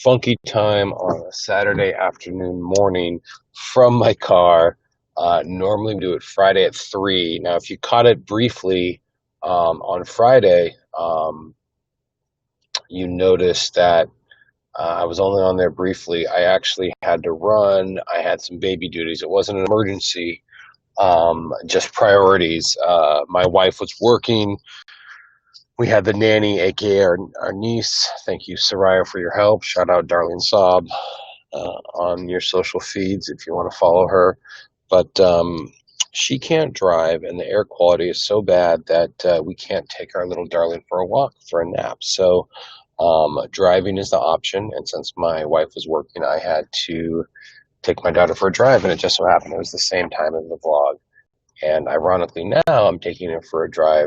funky time on a Saturday afternoon morning from my car. Normally we do it Friday at 3. Now, if you caught it briefly on Friday, you noticed that I was only on there briefly. I actually had to run. I had some baby duties. It wasn't an emergency, just priorities. My wife was working. We had the nanny, aka our niece. Thank you, Soraya, for your help. Shout out Darlene Saab on your social feeds if you want to follow her. But she can't drive, and the air quality is so bad that we can't take our little darling for a walk, for a nap. So driving is the option. And since my wife was working, I had to take my daughter for a drive, and it just so happened it was the same time as the vlog. And ironically, now I'm taking her for a drive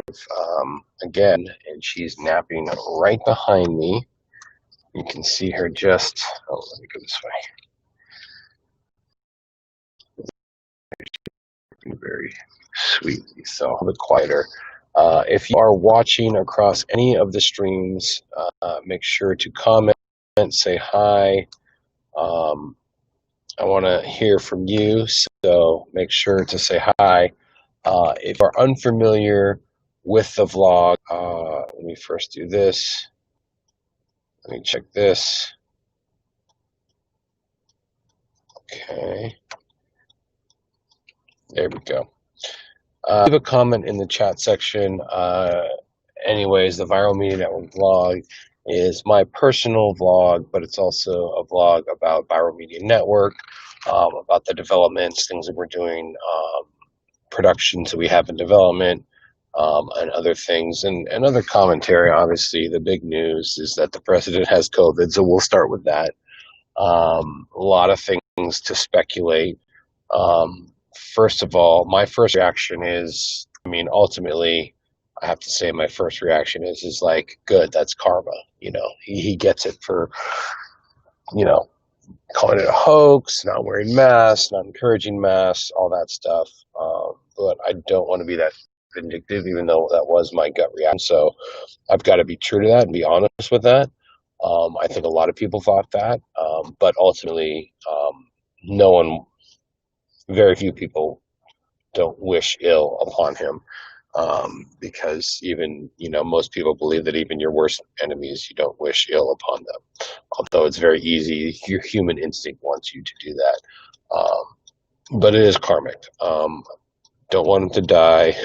again, and she's napping right behind me. You can see her just, oh, let me go this way. Very sweetly, so a bit quieter. If you are watching across any of the streams, make sure to comment, say hi. I want to hear from you, so make sure to say hi. If you are unfamiliar with the vlog, let me first do this. Let me check this. Okay. There we go. Leave a comment in the chat section. Anyways, the Viral Media Network vlog is my personal vlog, but it's also a vlog about Viral Media Network, about the developments, things that we're doing, productions that we have in development, and other things, and other commentary. Obviously, the big news is that the president has COVID, so we'll start with that. A lot of things to speculate. First of all, my first reaction is, I mean, ultimately, I have to say my first reaction is like, good, that's karma. You know, he gets it for, you know, calling it a hoax, not wearing masks, not encouraging masks, all that stuff. But I don't want to be that vindictive, even though that was my gut reaction. So I've got to be true to that and be honest with that. I think a lot of people thought that, but ultimately, no one, very few people don't wish ill upon him, because even, you know, most people believe that even your worst enemies, you don't wish ill upon them. Although it's very easy, your human instinct wants you to do that. But it is karmic. Don't want him to die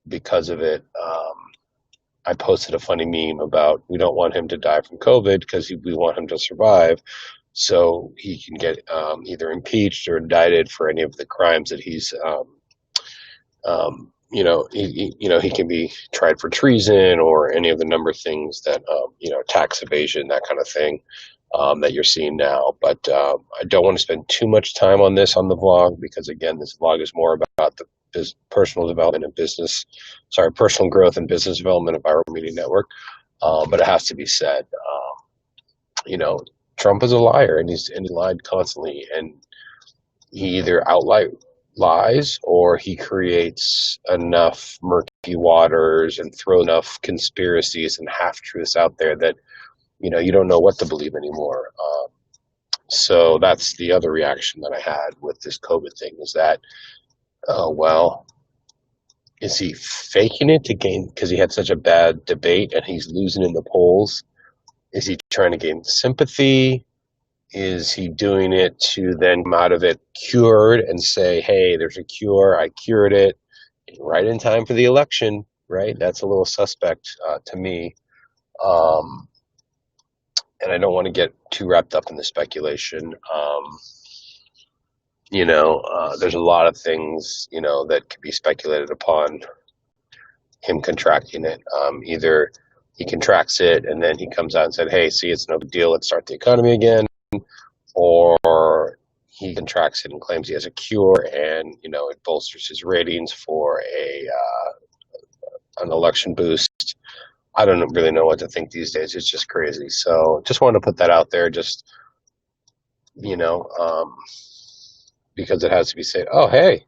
because of it. I posted a funny meme about we don't want him to die from COVID because we want him to survive, so he can get either impeached or indicted for any of the crimes that he's, you know, he can be tried for treason or any of the number of things that, you know, tax evasion, that kind of thing, that you're seeing now. But I don't want to spend too much time on this on the vlog because, again, this vlog is more about the personal development and personal growth and business development of Viral Media Network. But it has to be said, you know, Trump is a liar, and he lied constantly, and he either outright lies or he creates enough murky waters and throw enough conspiracies and half-truths out there that, you know, you don't know what to believe anymore. So that's the other reaction that I had with this COVID thing, is that, well, is he faking it to gain, because he had such a bad debate and he's losing in the polls? Is he trying to gain sympathy? Is he doing it to then come out of it cured and say, hey, there's a cure, I cured it, right in time for the election, right? That's a little suspect to me. And I don't want to get too wrapped up in the speculation. You know, there's a lot of things, you know, that could be speculated upon him contracting it. Either he contracts it and then he comes out and said, hey, see, it's no big deal, let's start the economy again. Or he contracts it and claims he has a cure, and, you know, it bolsters his ratings for an election boost. I don't really know what to think these days. It's just crazy. So just wanted to put that out there, just, you know, because it has to be said. Oh, hey,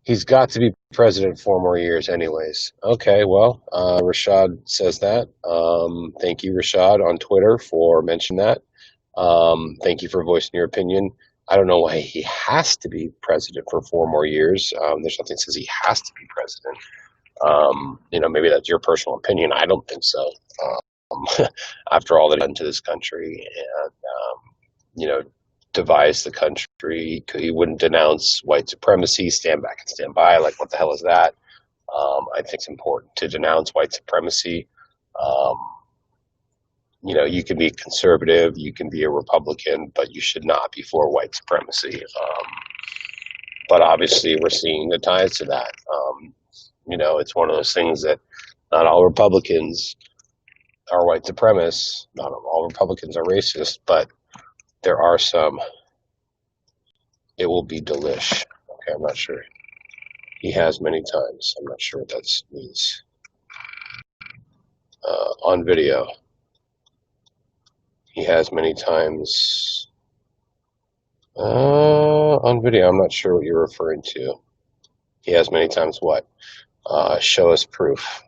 he's got to be president 4 more years anyways. Okay, well, Rashad says that. Thank you, Rashad, on Twitter for mentioning that. Thank you for voicing your opinion. I don't know why he has to be president for 4 more years. There's nothing that says he has to be president. Maybe that's your personal opinion. I don't think so. After all that he's done to this country and, devise the country, he wouldn't denounce white supremacy, stand back and stand by. Like, what the hell is that? I think it's important to denounce white supremacy. You can be conservative, you can be a Republican, but you should not be for white supremacy. But obviously, we're seeing the ties to that. It's one of those things that not all Republicans are white supremacists, not all Republicans are racist, but there are some. It will be delish. Okay, I'm not sure. He has many times. I'm not sure what that means. On video. He has many times. On video, I'm not sure what you're referring to. He has many times what? Show us proof.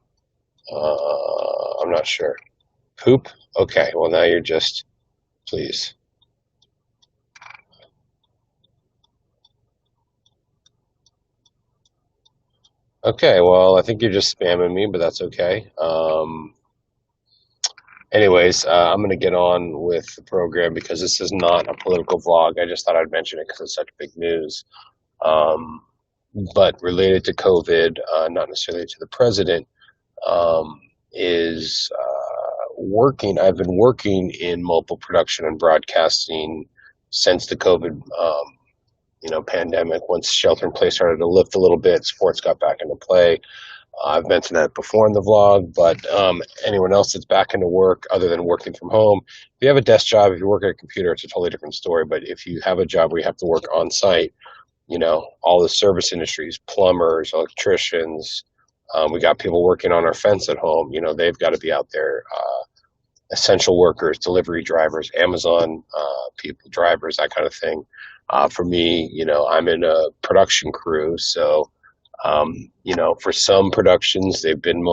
I'm not sure. Poop? Okay, well, now you're just, please. Okay, well, I think you're just spamming me, but that's okay. Anyways, I'm going to get on with the program because this is not a political vlog. I just thought I'd mention it because it's such big news. But related to COVID, not necessarily to the president, is working. I've been working in mobile production and broadcasting since the COVID pandemic. Once shelter in place started to lift a little bit, sports got back into play. I've mentioned that before in the vlog, but anyone else that's back into work other than working from home, if you have a desk job, if you work at a computer, it's a totally different story. But if you have a job where you have to work on site, all the service industries, plumbers, electricians, we got people working on our fence at home, they've got to be out there. Essential workers, delivery drivers, Amazon people, drivers, that kind of thing. For me, I'm in a production crew, so for some productions, they've been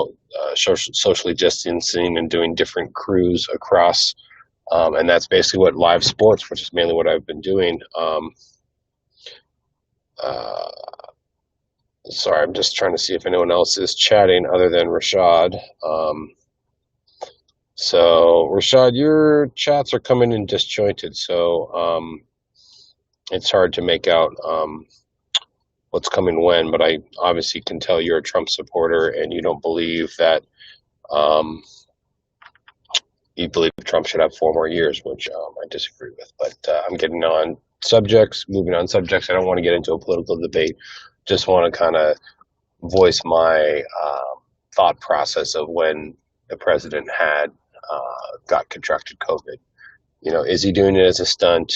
socially distancing and doing different crews across, and that's basically what live sports, which is mainly what I've been doing. Sorry, I'm just trying to see if anyone else is chatting other than Rashad. So Rashad, your chats are coming in disjointed, so it's hard to make out what's coming when, but I obviously can tell you're a Trump supporter and you don't believe that you believe Trump should have 4 more years, which I disagree with. But I'm getting on subjects, moving on subjects. I don't want to get into a political debate. Just want to kind of voice my thought process of when the president had got contracted COVID. Is he doing it as a stunt?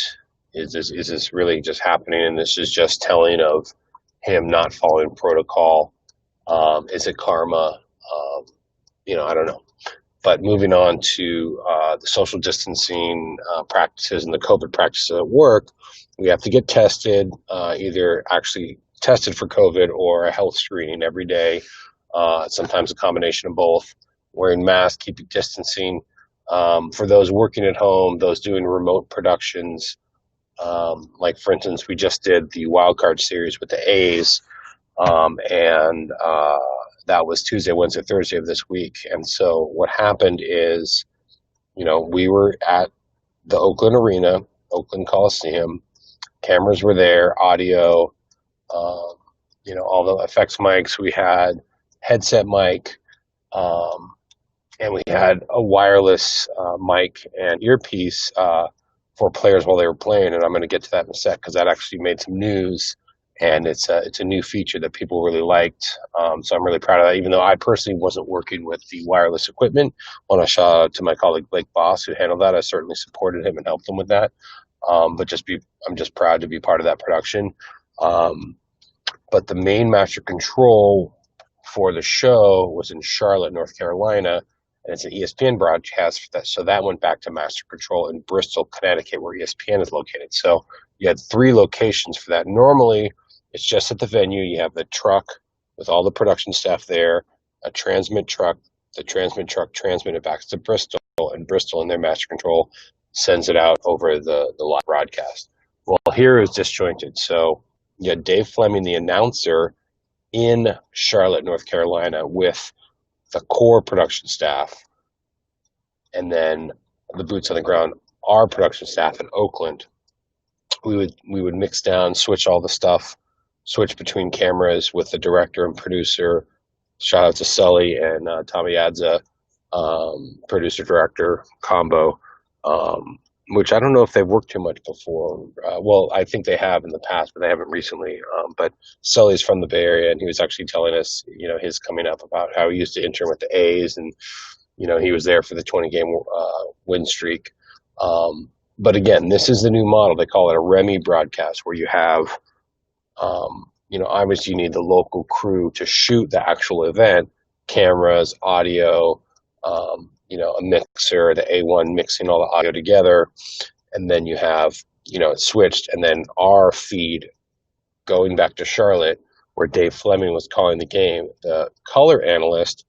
Is this really just happening, and this is just telling of him not following protocol? Is it karma? I don't know. But moving on to the social distancing practices and the COVID practices at work, we have to get tested, either actually tested for COVID or a health screening every day, sometimes a combination of both, wearing masks, keeping distancing. For those working at home, those doing remote productions, like for instance, we just did the wildcard series with the A's, and that was Tuesday, Wednesday, Thursday of this week. And so what happened is, we were at the Oakland Arena, Oakland Coliseum. Cameras were there, audio, all the effects mics. We had headset mic, and we had a wireless mic and earpiece for players while they were playing. And I'm going to get to that in a sec because that actually made some news, and it's a new feature that people really liked. So I'm really proud of that, even though I personally wasn't working with the wireless equipment. When I shout out to my colleague Blake Boss, who handled that, I certainly supported him and helped him with that. I'm just proud to be part of that production. But the main master control for the show was in Charlotte, North Carolina, and it's an ESPN broadcast for that. So that went back to master control in Bristol, Connecticut, where ESPN is located. So you had 3 locations for that. Normally, it's just at the venue. You have the truck with all the production staff there, a transmit truck. The transmit truck transmitted back to Bristol, and Bristol in their master control sends it out over the live broadcast. Well, here is disjointed. So you had Dave Fleming, the announcer, in Charlotte, North Carolina, with the core production staff, and then the boots on the ground, our production staff in Oakland. We would mix down, switch all the stuff, switch between cameras with the director and producer. Shout out to Sully and Tommy Adza, producer director combo, which I don't know if they've worked too much before. Well, I think they have in the past, but they haven't recently. But Sully's from the Bay Area, and he was actually telling us, his coming up about how he used to intern with the A's, and he was there for the 20-game win streak. But again, this is the new model. They call it a REMI broadcast, where you have, obviously you need the local crew to shoot the actual event, cameras, audio, a mixer, the A1 mixing all the audio together. And then you have, it's switched, and then our feed going back to Charlotte, where Dave Fleming was calling the game. The color analyst,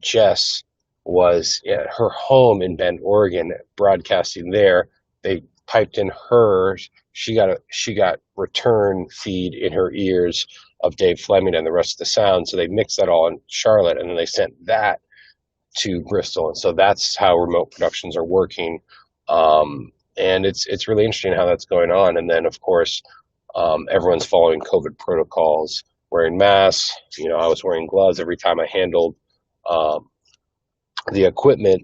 Jess, was at her home in Bend, Oregon, broadcasting there. They piped in hers. She got return feed in her ears of Dave Fleming and the rest of the sound. So they mixed that all in Charlotte, and then they sent that to Bristol. And so that's how remote productions are working. And it's really interesting how that's going on. And then, of course, everyone's following COVID protocols, wearing masks. I was wearing gloves every time I handled the equipment,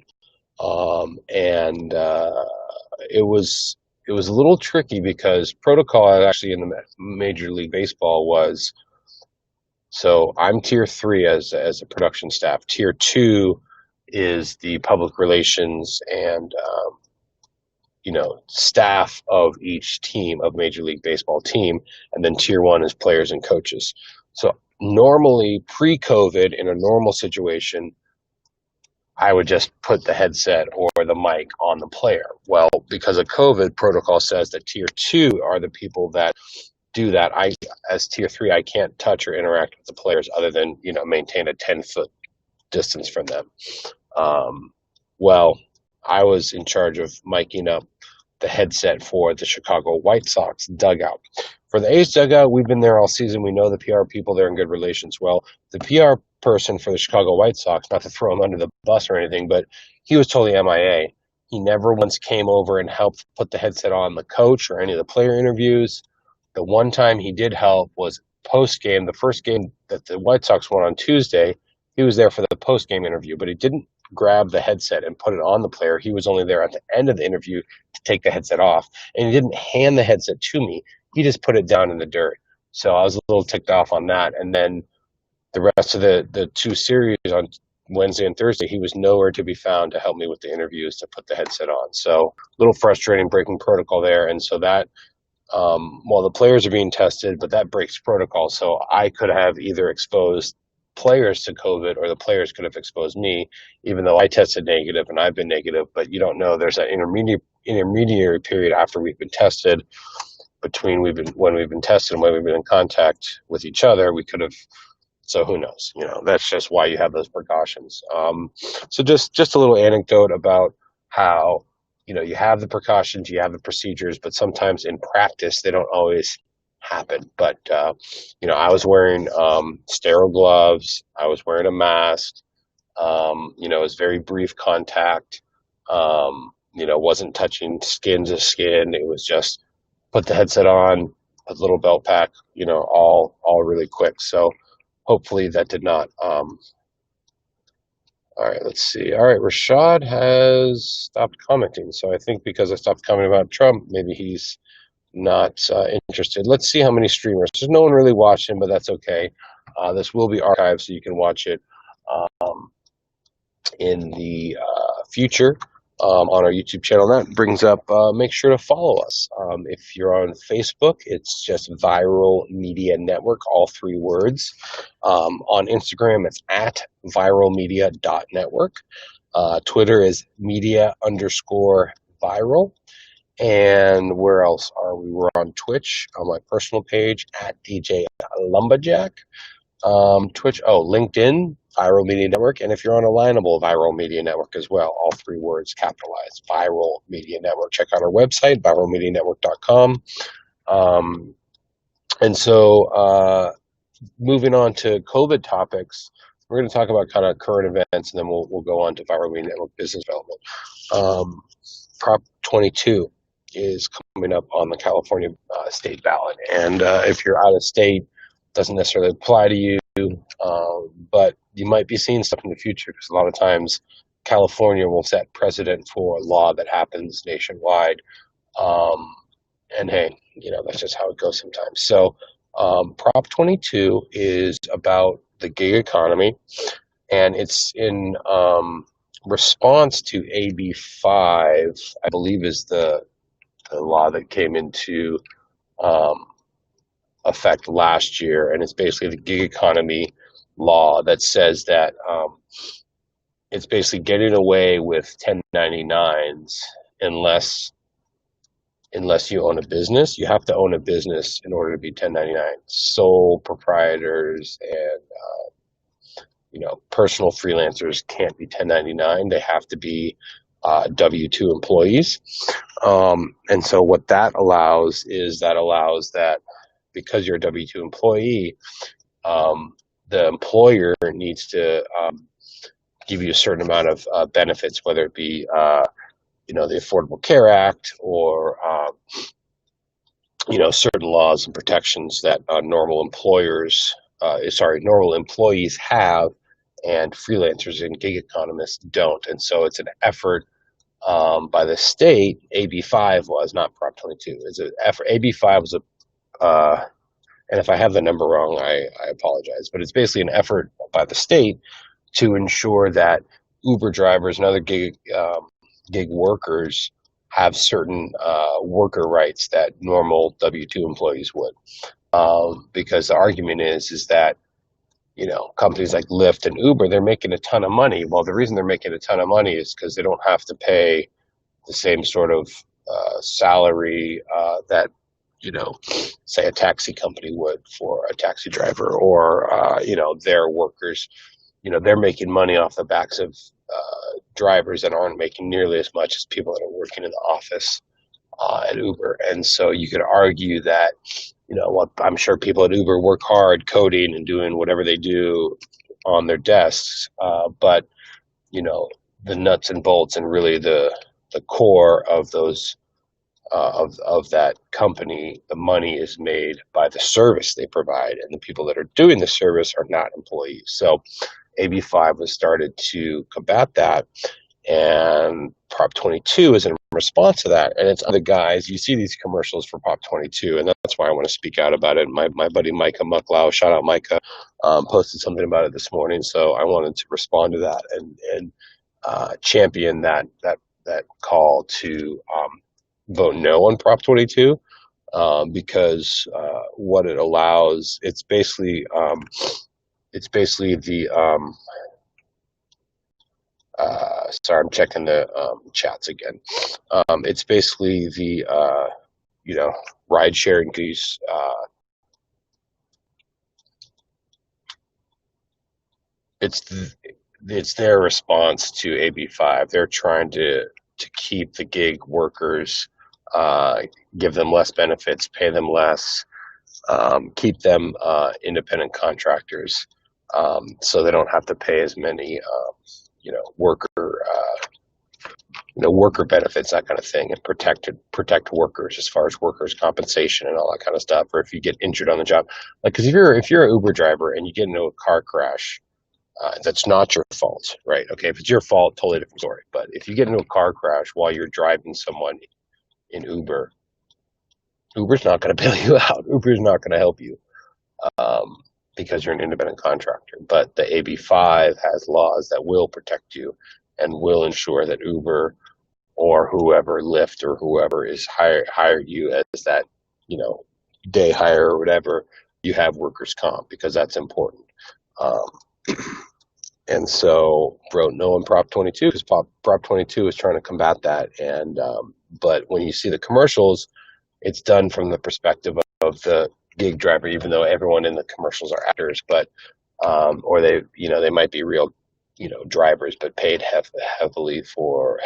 and it was a little tricky, because protocol actually in the Major League Baseball was, so I'm tier 3 as a production staff. Tier 2 is the public relations and staff of each team, of Major League Baseball team, and then tier 1 is players and coaches. So normally, pre-COVID, in a normal situation, I would just put the headset or the mic on the player. Well, because of COVID, protocol says that tier 2 are the people that do that. As tier 3, I can't touch or interact with the players other than, maintain a 10-foot distance from them. Well, I was in charge of miking up the headset for the Chicago White Sox dugout. For the A's dugout, we've been there all season. We know the PR people. They're in good relations. Well, the PR person for the Chicago White Sox, not to throw him under the bus or anything, but he was totally MIA. He never once came over and helped put the headset on the coach or any of the player interviews. The one time he did help was post-game. The first game that the White Sox won on Tuesday, he was there for the post-game interview, but he didn't grab the headset and put it on the player. He was only there at the end of the interview to take the headset off, and he didn't hand the headset to me. He just put it down in the dirt. So I was a little ticked off on that. And then the rest of the 2 series on Wednesday and Thursday, he was nowhere to be found to help me with the interviews to put the headset on. So a little frustrating, breaking protocol there. And so that, while the players are being tested, but that breaks protocol. So I could have either exposed players to COVID, or the players could have exposed me, even though I tested negative and I've been negative. But you don't know, there's that intermediary period after we've been tested, between when we've been tested and when we've been in contact with each other. We could have, so who knows? That's just why you have those precautions. So just a little anecdote about how, you have the precautions, you have the procedures, but sometimes in practice they don't always happen. But I was wearing sterile gloves. I was wearing a mask. It was very brief contact. Wasn't touching skin to skin. It was just put the headset on, put a little belt pack, all really quick. So hopefully that did not. All right, let's see. All right, Rashad has stopped commenting. So I think because I stopped commenting about Trump, maybe he's not interested. Let's see how many streamers. There's no one really watching, but that's okay. This will be archived, so you can watch it in the future on our YouTube channel. That brings up, make sure to follow us. If you're on Facebook, it's just Viral Media Network, all 3 words. On Instagram, it's at viralmedia.network. Twitter is media_viral. And where else are we? We're on Twitch, on my personal page, at DJ Lumberjack. Twitch, LinkedIn, Viral Media Network, and if you're on Alignable, Viral Media Network as well, all three words capitalized, Viral Media Network. Check out our website, viralmedianetwork.com. And so moving on to COVID topics, we're going to talk about kind of current events, and then we'll go on to Viral Media Network business development. Prop 22 is coming up on the California state ballot, and if you're out of state, doesn't necessarily apply to you, but you might be seeing stuff in the future, because a lot of times California will set precedent for a law that happens nationwide. And hey, that's just how it goes sometimes. So Prop 22 is about the gig economy, and it's in response to AB 5, I believe is the law that came into effect last year, and it's basically the gig economy law that says that it's basically getting away with 1099s unless you own a business. You have to own a business in order to be 1099. Sole proprietors and personal freelancers can't be 1099. They have to be W-2 employees. And so what that allows that because you're a W-2 employee, the employer needs to give you a certain amount of benefits, whether it be the Affordable Care Act or certain laws and protections that normal employees have, and freelancers and gig economists don't. And so it's an effort by the state. AB 5 was not Prop 22. It's an effort. AB 5 was and if I have the number wrong, I apologize, but it's basically an effort by the state to ensure that Uber drivers and other gig workers have certain worker rights that normal W-2 employees would. Because the argument is that companies like Lyft and Uber, they're making a ton of money. Well, the reason they're making a ton of money is because they don't have to pay the same sort of salary that say a taxi company would for a taxi driver, or their workers. They're making money off the backs of drivers that aren't making nearly as much as people that are working in the office at Uber. And so you could argue that, I'm sure people at Uber work hard coding and doing whatever they do on their desks, but the nuts and bolts and really the core of those of that company, the money is made by the service they provide, and the people that are doing the service are not employees. So AB 5 was started to combat that, and Prop 22 is in response to that. And it's other guys, you see these commercials for Prop 22, and that's why I want to speak out about it. My buddy Micah Mucklow, shout out Micah, posted something about it this morning, so I wanted to respond to that and champion that call to vote no on Prop 22, because what it allows, it's basically the sorry, I'm checking the chats again. It's basically the ride sharing goose. It's their response to AB 5. They're trying to keep the gig workers, give them less benefits, pay them less, keep them independent contractors, so they don't have to pay as many worker benefits, that kind of thing, and protect workers as far as workers' compensation and all that kind of stuff. Or if you get injured on the job, like, because if you're an Uber driver and you get into a car crash, that's not your fault, right? Okay, if it's your fault, totally different story. But if you get into a car crash while you're driving someone in Uber, Uber's not going to bail you out. Uber's not going to help you, because you're an independent contractor. But the AB 5 has laws that will protect you and will ensure that Uber or whoever, Lyft or whoever is hired you as that, day hire or whatever, you have workers' comp, because that's important. And so wrote no on Prop 22, because Prop 22 is trying to combat that. And but when you see the commercials, it's done from the perspective of the gig driver, even though everyone in the commercials are actors, but or they might be real drivers, but paid heftily for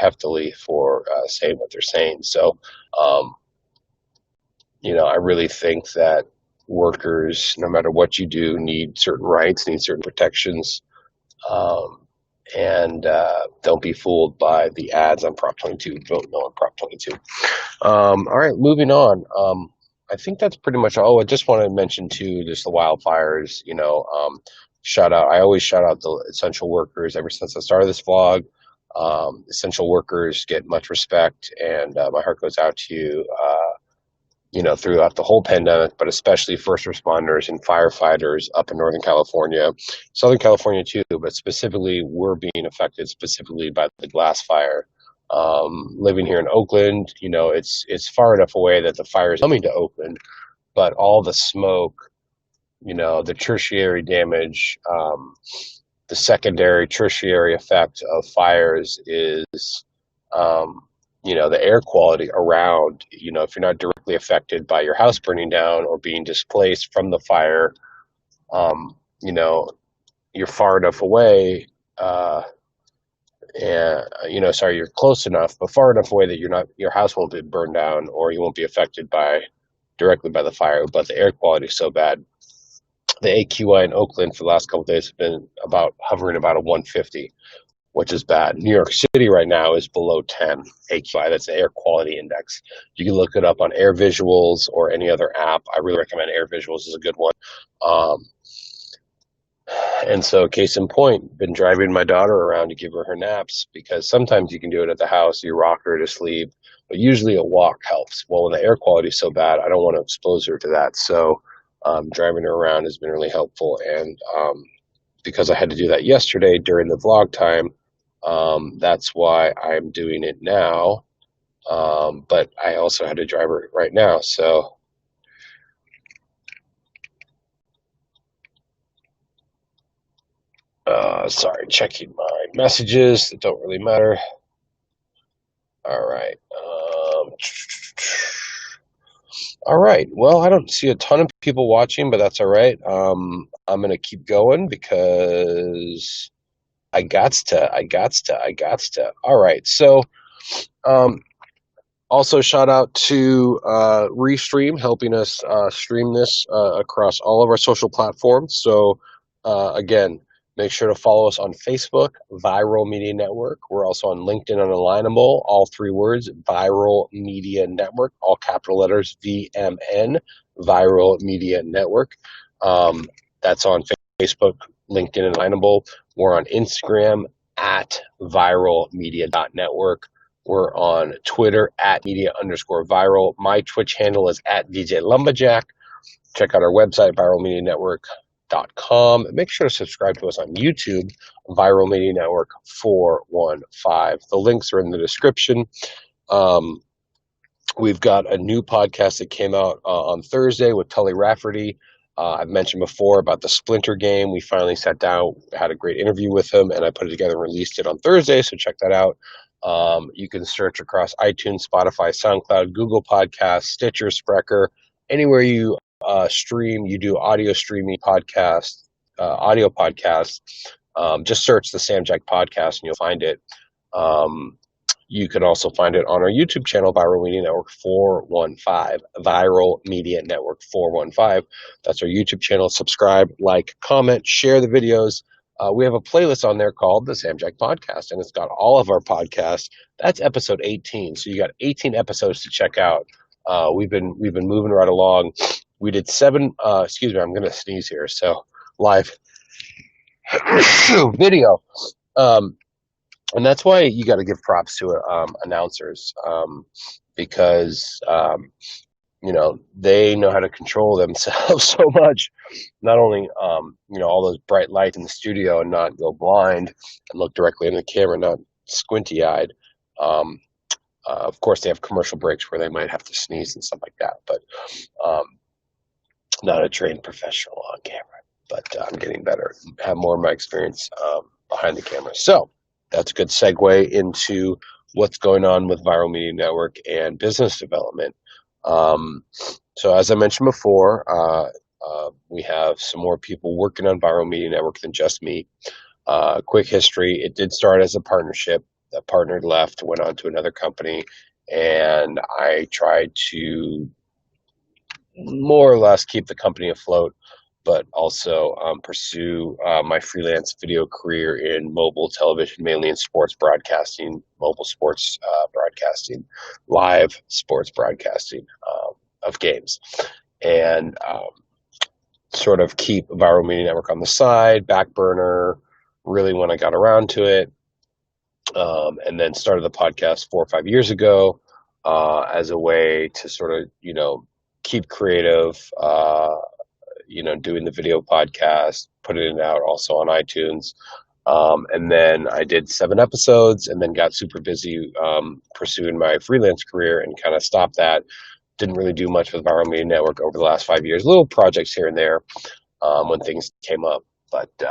saying what they're saying. So um, I really think that workers, no matter what you do, need certain rights, need certain protections, um, and don't be fooled by the ads on Prop 22. Vote no on Prop 22. All right, moving on. I think that's pretty much all. I just want to mention too, just the wildfires. Shout out. I always shout out the essential workers. Ever since I started this vlog, essential workers get much respect, and my heart goes out to you. Throughout the whole pandemic, but especially first responders and firefighters up in Northern California, Southern California too, but specifically we're being affected specifically by the glass fire. Living here in Oakland, it's far enough away that the fire is coming to Oakland, but all the smoke, the tertiary damage, the secondary, tertiary effect of fires is, the air quality around, if you're not directly affected by your house burning down or being displaced from the fire, you're far enough away, and you're close enough, but far enough away that your house won't be burned down or you won't be affected directly by the fire. But the air quality is so bad. The AQI in Oakland for the last couple of days has been hovering about a 150. Which is bad. New York City right now is below 10 AQI. That's the air quality index. You can look it up on Air Visuals or any other app. I really recommend Air Visuals is a good one. And so, case in point, been driving my daughter around to give her naps, because sometimes you can do it at the house. You rock her to sleep, but usually a walk helps. Well, when the air quality is so bad, I don't want to expose her to that. So driving her around has been really helpful. And because I had to do that yesterday during the vlog time, that's why I'm doing it now. But I also had to drive her right now. So sorry, checking my messages that don't really matter. All right. All right. Well, I don't see a ton of people watching, but that's all right. I'm going to keep going because I gots to. All right. So, also shout out to Restream, helping us stream this across all of our social platforms. So, again, make sure to follow us on Facebook, Viral Media Network. We're also on LinkedIn Unalignable, all three words, Viral Media Network, all capital letters, VMN, Viral Media Network. That's on Facebook, LinkedIn Unalignable. We're on Instagram at viralmedia.network. We're on Twitter at media_viral. My Twitch handle is at DJ Lumberjack. Check out our website, viralmedianetwork.com. Make sure to subscribe to us on YouTube, Viral Media Network 415. The links are in the description. We've got a new podcast that came out on Thursday with Tulley Rafferty. I've mentioned before about the Splinter game. We finally sat down, had a great interview with him, and I put it together and released it on Thursday, so check that out. You can search across iTunes, Spotify, SoundCloud, Google Podcasts, Stitcher, Spreaker, anywhere you stream, you do audio streaming podcasts, audio podcasts. Just search the Sam Jack Podcast and you'll find it. You can also find it on our YouTube channel, Viral Media Network 415. Viral Media Network 415. That's our YouTube channel. Subscribe, like, comment, share the videos. We have a playlist on there called the Sam Jack Podcast, and it's got all of our podcasts. That's episode 18. So you got 18 episodes to check out. We've been moving right along. We did 7. Excuse me, I'm going to sneeze here. So live video. And that's why you got to give props to announcers, because they know how to control themselves so much. Not only all those bright lights in the studio and not go blind and look directly in the camera, not squinty eyed. Of course, they have commercial breaks where they might have to sneeze and stuff like that, but not a trained professional on camera. But I'm getting better, have more of my experience behind the camera. So that's a good segue into what's going on with Viral Media Network and business development. So as I mentioned before, we have some more people working on Viral Media Network than just me. Quick history: it did start as a partnership. The partner left, went on to another company, and I tried to more or less keep the company afloat, but also pursue my freelance video career in mobile television, mainly in sports broadcasting, mobile sports broadcasting, live sports broadcasting of games, and sort of keep Viral Media Network on the side, back burner, really when I got around to it. And then started the podcast 4 or 5 years ago as a way to sort of, keep creative, doing the video podcast, putting it out also on iTunes. And then I did 7 episodes and then got super busy pursuing my freelance career and kind of stopped that. Didn't really do much with Viral Media Network over the last 5 years, little projects here and there when things came up. But you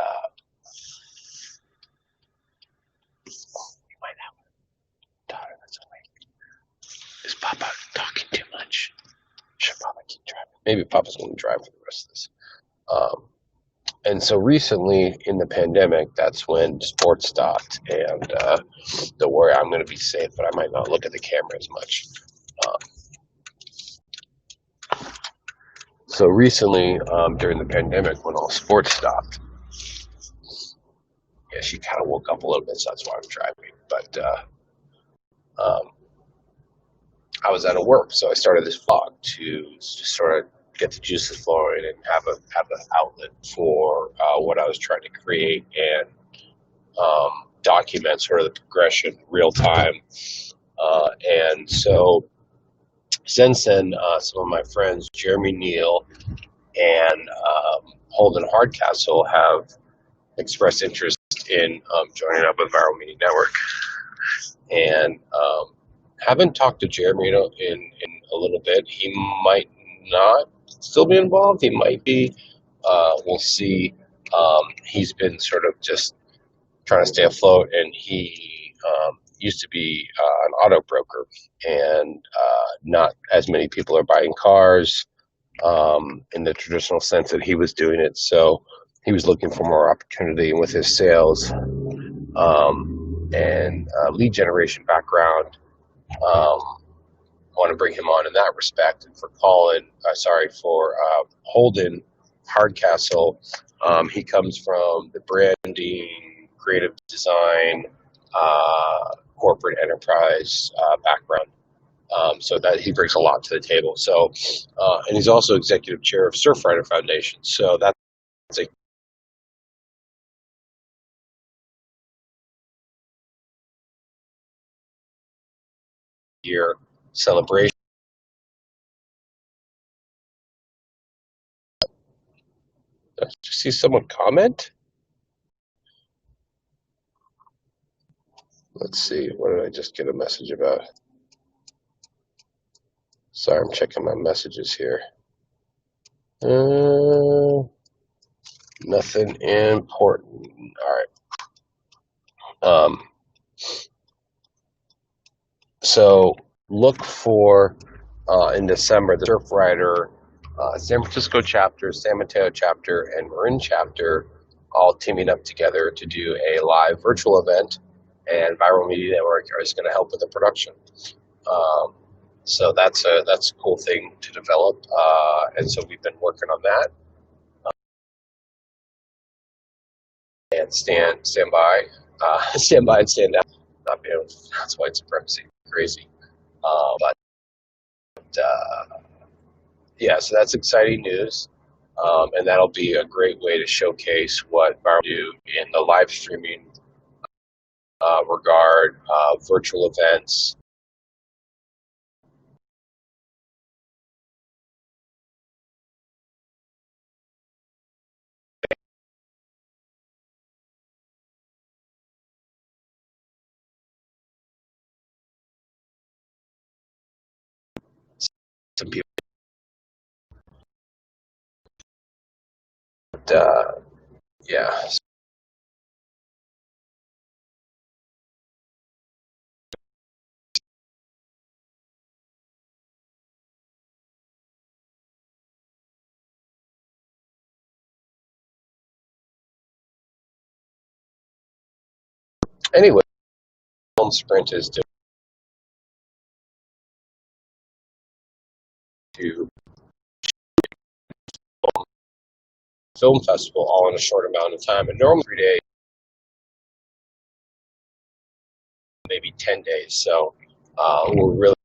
might have a daughter that's awake. Is Papa talking too much? Should Papa keep driving? Maybe Papa's going to drive for the rest of this. And so recently in the pandemic, that's when sports stopped. And don't worry, I'm going to be safe, but I might not look at the camera as much. So recently, during the pandemic, when all sports stopped, yeah, she kind of woke up a little bit, so that's why I'm driving. But I was out of work, so I started this vlog to sort of get the juices flowing and have an outlet for what I was trying to create and document sort of the progression real time. And so since then, some of my friends, Jeremy Neal and Holden Hardcastle, have expressed interest in joining up with Viral Media Network. And haven't talked to Jeremy in a little bit. He might not still be involved. He might be. We'll see. He's been sort of just trying to stay afloat, and he used to be an auto broker, and not as many people are buying cars in the traditional sense that he was doing it. So he was looking for more opportunity with his sales and lead generation background. Want to bring him on in that respect. And for Holden Hardcastle, he comes from the branding, creative design, corporate enterprise background. So that he brings a lot to the table. So, and he's also executive chair of Surfrider Foundation. So that's a year celebration. Did you see someone comment? Let's see. What did I just get a message about? Sorry, I'm checking my messages here. Nothing important. All right. So look for in December the Surfrider San Francisco chapter, San Mateo chapter, and Marin chapter all teaming up together to do a live virtual event, and Viral Media Network is going to help with the production. So that's a cool thing to develop, and so we've been working on that. And stand by, stand by and stand out. Not being able to pronounce white supremacy, crazy. But yeah, so that's exciting news. And that'll be a great way to showcase what Viral do in the live streaming regard, virtual events. Some people, yeah. Anyway, film sprint is to film festival all in a short amount of time. And normally 3 days, maybe 10 days. So we're really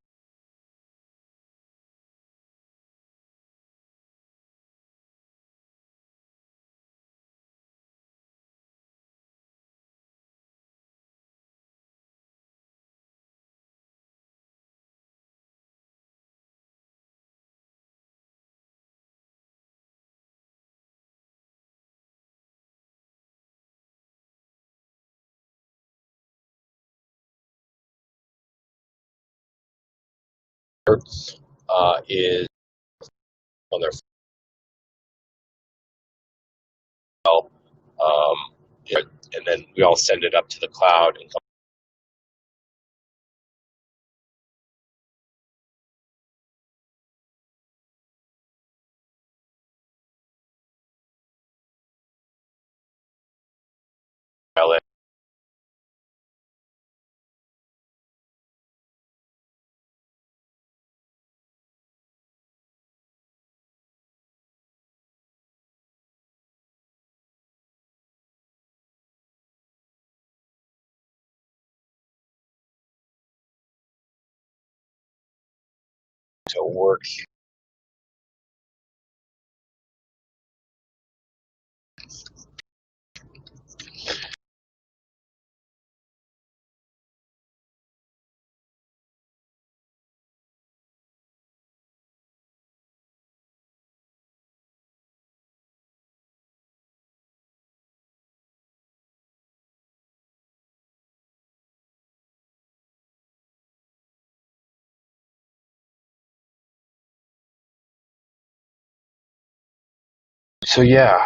is on their file, yeah, and then we all send it up to the cloud and compile it. To work. So yeah,